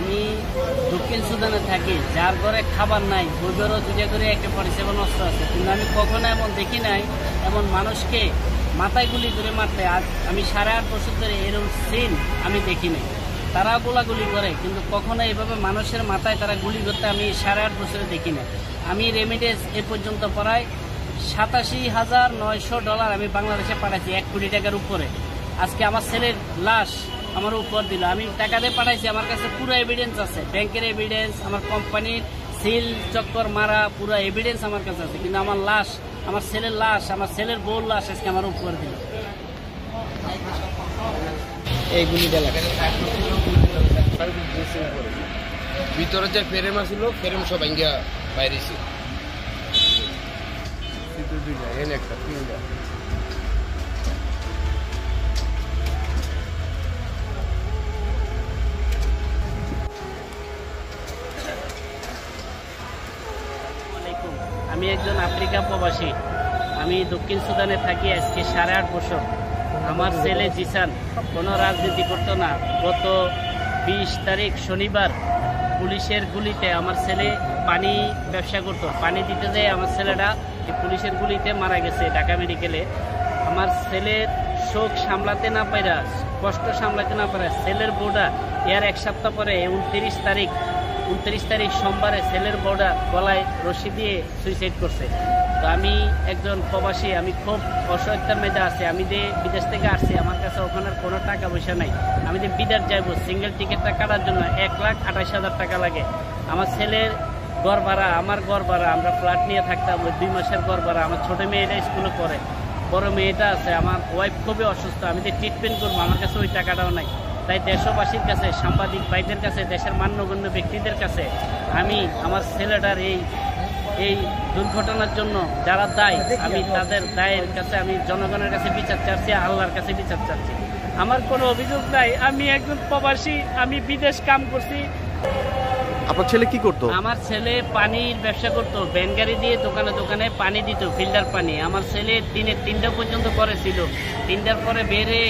আমি দক্ষিণ সুদানে থাকি, যার ঘরে খাবার নাই ওই ঘরেও দুটা করে একটা পরিষেবা নষ্ট আছে, কিন্তু আমি কখনো এমন দেখি নাই এমন মানুষকে মাথায় গুলি করে মারতে। আজ আমি 8.5 বছর ধরে এরকম সিন আমি দেখি নাই। তারা গোলাগুলি করে, কিন্তু কখনো এইভাবে মানুষের মাথায় তারা গুলি করতে আমি 8.5 বছরে দেখি না। আমি রেমিডেন্স এ পর্যন্ত প্রায় $87,900 আমি বাংলাদেশে পাঠাইছি, 1 কোটি টাকার উপরে। আজকে আমার ছেলের লাশ আমার উপর দিল, আমি টাকা দিয়ে পাঠাইছি, আমার কাছে পুরো এভিডেন্স আছে, ব্যাংকের এভিডেন্স, আমার কোম্পানির সিল চক্কর মারা পুরো এভিডেন্স আমার কাছে আছে, কিন্তু আমার লাশ, আমার ছেলের লাশ, আমার ছেলের বউর লাশ আজকে আমার উপর দিল। এইগুলি ভিতরে যে ফ্রেম আছিল ফ্রেম সব ভাঙ্গা বাইরেছি। একটা তিনটা আমি একজন আফ্রিকা প্রবাসী, আমি দক্ষিণ সুদানে থাকি আজকে 8.5 বছর। আমার ছেলে জিসান কোনো রাজনীতি করতো না। গত 20 তারিখ শনিবার পুলিশের গুলিতে আমার ছেলে পানি ব্যবসা করতো, পানি দিতে যেয়ে আমার ছেলেটা পুলিশের গুলিতে মারা গেছে ঢাকা মেডিকেলে। আমার ছেলের শোক সামলাতে না পারা, কষ্ট সামলাতে না পারা, ছেলের বউটা এর 1 সপ্তাহ পরে 29 তারিখ সোমবারে ছেলের বউটা গলায় রশি দিয়ে সুইসাইড করছে। তো আমি একজন প্রবাসী, আমি খুব অসহায়তার মেয়েদা আছে। আমি যে বিদেশ থেকে আসছি, আমার কাছে ওখানে কোনো টাকা পয়সা নাই। আমি যে বিদেশ যাইবো সিঙ্গেল টিকিটটা কাটার জন্য 1,28,000 টাকা লাগে। আমার ছেলের ঘর ভাড়া, আমার ঘর ভাড়া, আমরা ফ্ল্যাট নিয়ে থাকতাম, ওই 2 মাসের ঘর ভাড়া। আমার ছোটো মেয়েটা স্কুলে পড়ে, বড় মেয়েটা আছে, আমার ওয়াইফ খুবই অসুস্থ, আমি যে ট্রিটমেন্ট করবো আমার কাছে ওই টাকাটাও নাই। তাই দেশবাসীর কাছে, সাংবাদিক ভাইদের কাছে, দেশের মান্যগণ্য ব্যক্তিদের কাছে আমি আমার ছেলেটার এই দুর্ঘটনার জন্য যারা দায়ী, আমি তাদের দায়ের কাছে আমি জনগণের কাছে বিচার চাচ্ছি, আল্লাহর কাছে বিচার চাচ্ছি। আমার কোনো অভিযোগ নাই, আমি একজন প্রবাসী, আমি বিদেশ কাম করছি। আপনার ছেলে কি করতো? আমার ছেলে পানির ব্যবসা করতো, ভ্যান গাড়ি দিয়ে দোকানে দোকানে পানি দিত, ফিল্টার পানি। আমার ছেলে দিনে 3টা পর্যন্ত করেছিল, 3টার পরে বেরে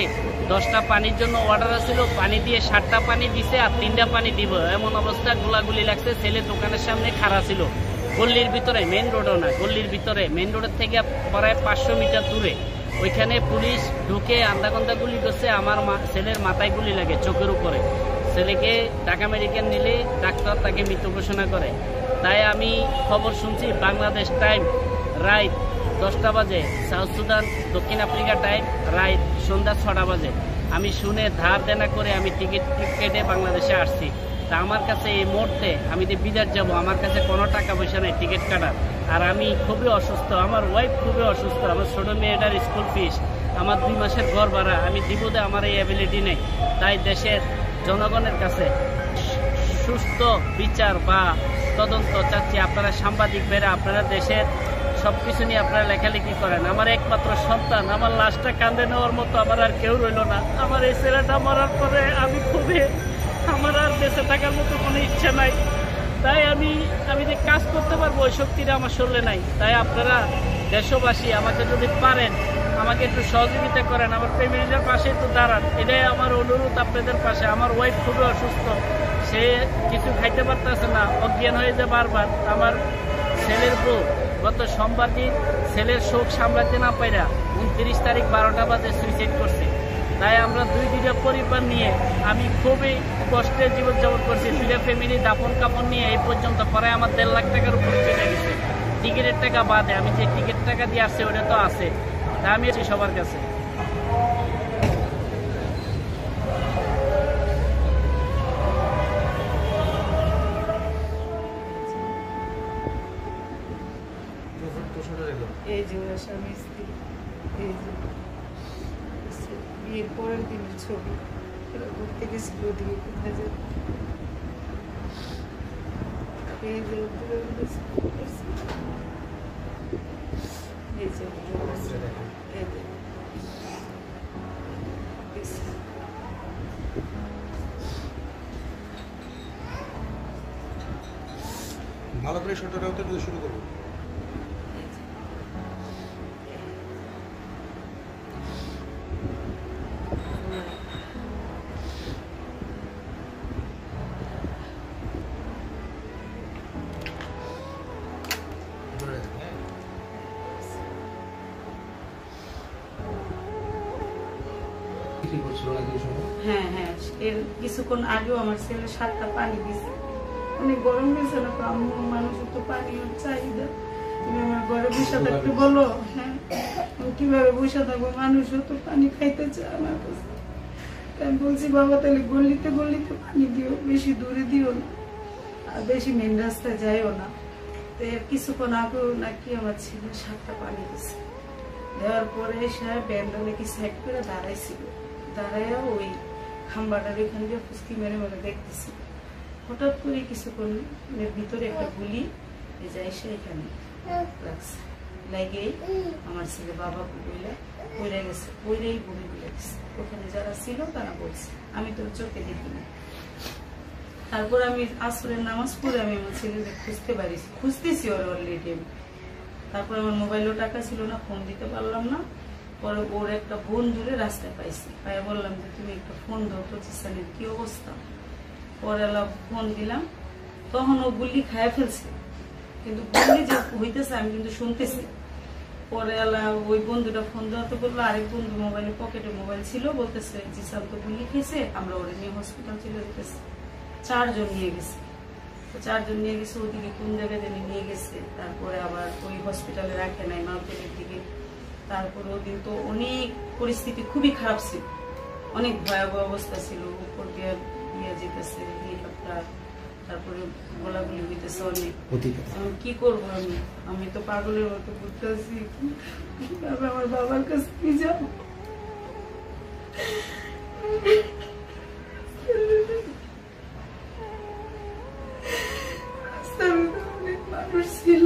10টা পানির জন্য অর্ডার আছিল, পানি দিয়ে 7টা পানি দিছে আর 3টা পানি দিব, এমন অবস্থা গোলাগুলি লাগছে। ছেলে দোকানের সামনে খাড়া ছিল, গল্লির ভিতরে, মেন রোডও না, গল্লির ভিতরে, মেন রোডের থেকে প্রায় 500 মিটার দূরে। ওইখানে পুলিশ ঢুকে আন্দাগন্দা গুলি করছে, আমার ছেলের মাথায় গুলি লাগে, চোখের উপরে। ছেলেকে ঢাকা মেডিকেল নিলে ডাক্তার তাকে মৃত ঘোষণা করে। তাই আমি খবর শুনছি বাংলাদেশ টাইম রাইট 10টা বাজে, সাউথ সুদান দক্ষিণ আফ্রিকা টাইম রাইট সন্ধ্যা 6টা বাজে। আমি শুনে ধার দেনা করে আমি টিকিট কেটে বাংলাদেশে আসছি। তা আমার কাছে এই মুহূর্তে আমি যে বিদেশ যাব, আমার কাছে কোনো টাকা পয়সা নেই টিকিট কাটার। আর আমি খুবই অসুস্থ, আমার ওয়াইফ খুবই অসুস্থ, আমার ছোটো মেয়েটার স্কুল ফিস, আমার 2 মাসের ঘর ভাড়া, আমি দিব দে, আমার এই অ্যাবিলিটি নেই। তাই দেশের জনগণের কাছে সুস্থ বিচার বা তদন্ত চাচ্ছি। আপনারা সাংবাদিক বেরা, আপনারা দেশের সব কিছু নিয়ে আপনারা লেখালেখি করেন। আমার একমাত্র সন্তান, আমার লাশটা কাঁদে নেওয়ার মতো আমার আর কেউ রইল না। আমার এই ছেলেটা মরার পরে আমি খুবই, আমার আর বেঁচে থাকার মতো কোনো ইচ্ছা নাই। তাই আমি যে কাজ করতে পারবো ওই শক্তিটা আমার শরীরে নাই। তাই আপনারা দেশবাসী আমাকে যদি পারেন আমাকে একটু সহযোগিতা করেন, আমার ফ্যামিলির পাশে একটু দাঁড়ান, এটাই আমার অনুরোধ আপনাদের পাশে। আমার ওয়াইফ খুবই অসুস্থ, সে কিছু খাইতে পারতেছে না, অজ্ঞান হয়ে যায় বারবার। আমার ছেলের বউ গত সোমবার দিন ছেলের শোক সামলাতে না পাইরা 29 তারিখ 12টা বাজে সুইসাইড করছে। তাই আমরা দুইটা পরিবার নিয়ে আমি খুবই কষ্টে জীবনযাপন করছি। 2টা ফ্যামিলি দাপন কাপড় নিয়ে এই পর্যন্ত প্রায় আমার 1.5 লাখ টাকার উপরে চলে গেছে। টিকিটের টাকা বাদে, আমি যে টিকিট টাকা দিয়ে আসছি ওটা তো আছে। তা আমি আছি সবার কাছে। এই যে ওরা স্বামী স্ত্রী, এই যে বিয়ের পরের দিনের ছবি, এরা ঘুরতে গেছিল ওদিকে কোথায় যে এই যে এই যে ভালো করে শটটা শুরু করবো। কি করছিল নাকি ওই সময়? হ্যাঁ হ্যাঁ, এর কিছুক্ষণ আগেও আমার ছেলে 7টা পানি দিছে। অনেক গরম গেছে না তো, আম্মু মানুষের তো পানির চাহিদা, তুমি আমার ঘরে বসে থাকতে বলো। হ্যাঁ, আমি কিভাবে বসে থাকবো, মানুষও তো পানি খাইতে চায় আমার কাছে। আমি বলছি বাবা তাহলে গলিতে গলিতে পানি দিও, বেশি দূরে দিও না, আর বেশি মেন রাস্তায় যাইও না। তো এর কিছুক্ষণ আগেও নাকি আমার ছেলে 7টা পানি দিছে। দেওয়ার পরে সে ব্যান্ডলে কি সাইড করে দাঁড়াইছিল, দাঁড়াইয়া ওই খাম্বাটার ওইখান দিয়ে ফুসকি মেরে মেরে দেখতেছিল। হঠাৎ করে কিছুক্ষণের ভিতরে একটা গুলি যায় সে এখানে লাগছে, লাগেই আমার ছেলে বাবা বইলে পড়ে গেছে, পড়েই বমি বলে গেছে। ওখানে যারা ছিল তারা বলছে, আমি তো চোখে দেখিনি। তারপর আমি আসরের নামাজ পড়ে আমি আমার ছেলেকে খুঁজতে পারিছি, খুঁজতেছি ওর অলরেডি। তারপর আমার মোবাইলেও টাকা ছিল না, ফোন দিতে পারলাম না। পরে ওর একটা বন্ধুরে রাস্তায় পাইছি, পাই বললাম যে তুমি একটা ফোন দাও তো চিসানের কি অবস্থা। পরে ফোন দিলাম, তখন ও গুলি খায় ফেলছে, কিন্তু গুলি যে হইতেছে আমি কিন্তু শুনতেছি। পরে ওই বন্ধুটা ফোন দেওয়াতে বললো, আরেক বন্ধু মোবাইলে পকেটে মোবাইল ছিল, বলতেছে জিসান তো গুলি খেয়েছে, আমরা ওরে নিয়ে হসপিটাল চলে যেতেছি। 4 জন নিয়ে গেছে, 4 জন নিয়ে গেছে, ওদিকে কোন জায়গায় জানি নিয়ে গেছে। তারপরে আবার ওই হসপিটালে রাখে নাই, মাউন্টেনের দিকে। তারপরে ওদিন তো অনেক পরিস্থিতি খুবই খারাপ ছিল, অনেক ভয়াবহ অবস্থা ছিল, উপর দিয়ে যেতেছে হেলিকপ্টার, তারপরে গোলাগুলি হইতেছে অনেক। কি করবো আমি তো পাগলের মতো ঘুরতে আছি, কিভাবে আমার বাবার কাছে নিয়ে যাবো। অনেক মানুষ ছিল,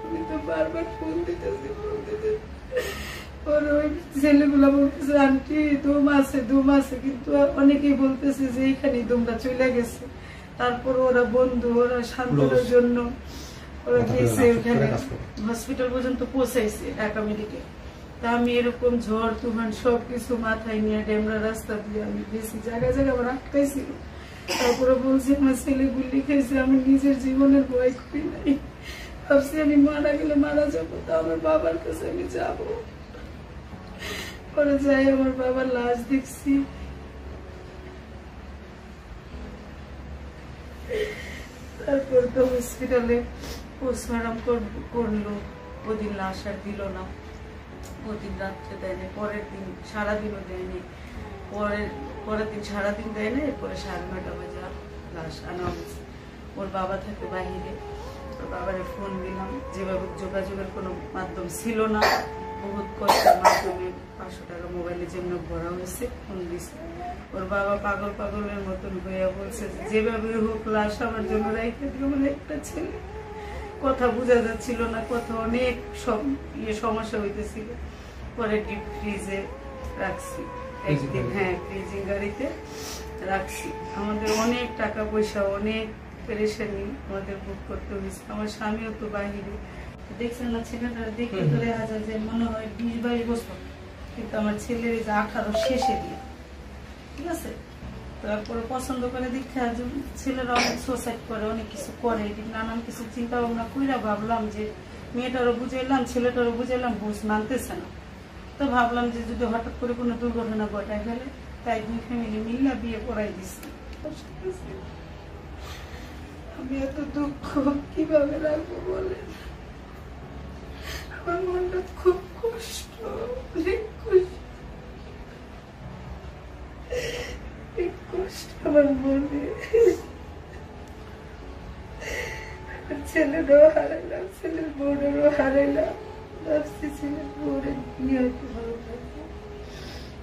আমি তো বারবার ফোন দিতেছি। ওই ছেলেগুলা বলতেছে আন্টি দম আছে, কিন্তু অনেকেই বলতেছে যে এইখানে দমটা চলে গেছে। তারপর ওরা বন্ধু, ওরা শান্তর জন্য ওরা গেছে ওখানে হসপিটাল পর্যন্ত পৌঁছাইছে ঢাকা মেডিকেল। তা আমি এরকম ঝড় তুফান সবকিছু মাথায় নিয়ে ডেমরা রাস্তা দিয়ে আমি গেছি, জায়গায় জায়গায় আমার আটকাইছিল। তারপরে বলছি আমার ছেলে গুলি খাইছে, আমি নিজের জীবনের ভয় করি নাই, ভাবছি আমি মারা গেলে মারা যাবো, তা আমার বাবার কাছে আমি যাবো। পরে যাই আমার বাবার লাশ দেখছি, তারপর তো হসপিটালে পোস্টমর্টম করলো। ওদিন লাশ আর দিল না, ওদিন রাত্রে দেয়নি, পরের দিন সারাদিনও দেয়নি, পরের দিন সারাদিন দেয়নি। এরপরে 9:30 বাজে লাশ আনা হয়েছে। ওর বাবা থাকে বাহিরে, ওর বাবারে ফোন দিলাম, যেভাবে যোগাযোগের কোনো মাধ্যম ছিল না, বহুত কষ্টের মাধ্যমে 500 টাকা মোবাইলে যেমন ভরা হয়েছে ফোন দিছে। ওর বাবা পাগলের মতন হইয়া বলছে যেভাবে হোক লাশ আমার জন্য রেখে দিল। মানে একটা ছেলে, কথা বোঝা যাচ্ছিল না, কথা অনেক সমস্যা হইতেছিল। পরে ডিপ ফ্রিজে রাখছি একদিন, হ্যাঁ ফ্রিজিং গাড়িতে রাখছি। আমাদের অনেক টাকা পয়সা, অনেক পেরেশানি আমাদের বুক করতে হয়েছে। আমার স্বামীও তো বাহিরে, দেখছেন না ছেলেটা দেখতে ধরে হাজার যে মনে হয় 20-22 বছর, কিন্তু আমার ছেলের 18 শেষে দিয়ে, ঠিক আছে। তারপরে পছন্দ করে দীক্ষা, ছেলেরা অনেক সুসাইড করে, অনেক কিছু করে, নানান কিছু চিন্তা ভাবনা কইরা ভাবলাম যে মেয়েটারও বুঝাইলাম, ছেলেটারও বুঝাইলাম, বুঝ মানতেছে না। তো ভাবলাম যে যদি হঠাৎ করে কোনো দুর্ঘটনা ঘটায় ফেলে, তাই 2 ফ্যামিলি মিল্লা বিয়ে করাই দিচ্ছি। আমি এত দুঃখ কিভাবে রাখবো বলেন, আমার মনটা খুব কষ্ট, অনেক কষ্ট আমার মনে। ছেলেরও হারাইলাম, ছেলের বউরেরও হারাইলাম, ভাবছি ছেলের বউরে নিয়ে হয়তো ভালো থাকবো,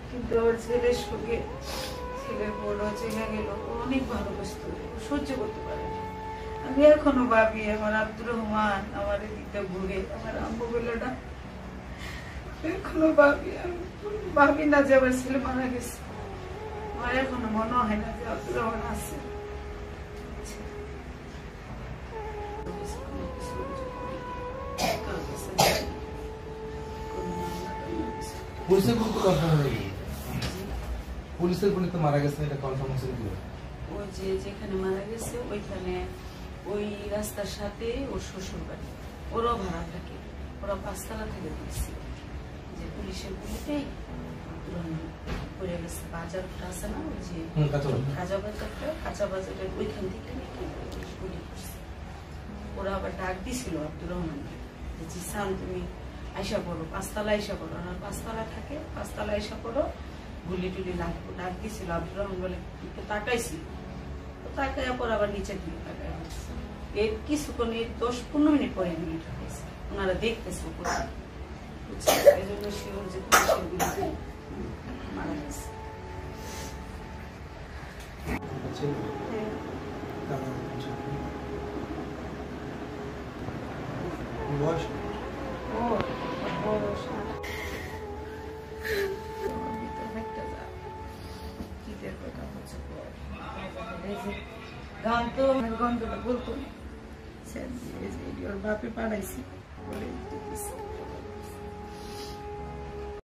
কিন্তু আমার ছেলের সঙ্গে ছেলের বউরাও চলে গেল। অনেক ভালোবাসতো, সহ্য করতে পারে। আমি এখনো ভাবি আমার আব্দুর রহমান আমার দিকটা ঘুরে, আমার আম্মু বেলাটা এখনো ভাবি না যে আমার ছেলে মারা গেছে। আমার এখনো মনে হয় না যে আব্দুর রহমান আছে। পুলিশের গুলি তো মারা গেছে, এটা কনফার্ম হচ্ছে কি? ওই যে যেখানে মারা গেছে ওইখানে ওই রাস্তার সাথে ওর শ্বশুর বাড়ি, ওরাও ভাড়া থাকে, ওরা 5 তলা থেকে দেখছি যে পুলিশের গুলিতেই পড়ে বাজারটা আছে না, ওই যে কাঁচা বাজারের ওইখান থেকে গুলি করছে। ওরা আবার ডাক দিছিল আব্দুর রহমানকে, যে জিসান তুমি আইসা পড়ো, 5 তলা আইসা পড়ো। আর 5 তলা থাকে, 5 তলা আইসা পড়ো, গুলি টুলি লাগবো। ডাক দিছিল, আব্দুর রহমান বলে একটু তাকাইছিল, তো তাকাইয়া পর আবার নিচের দিকে তাকাই হচ্ছে। এর কিছুক্ষণ 10-15 মিনিট পরে গুলি ঠাকাইছে, ওনারা দেখতেছে উপরে, এই জন্য শিওর যে পুলিশের গুলিতে মারা গেছে। বয়স গান তো গন্ধটা বলতো না, বাপে পাঠাইছি বলে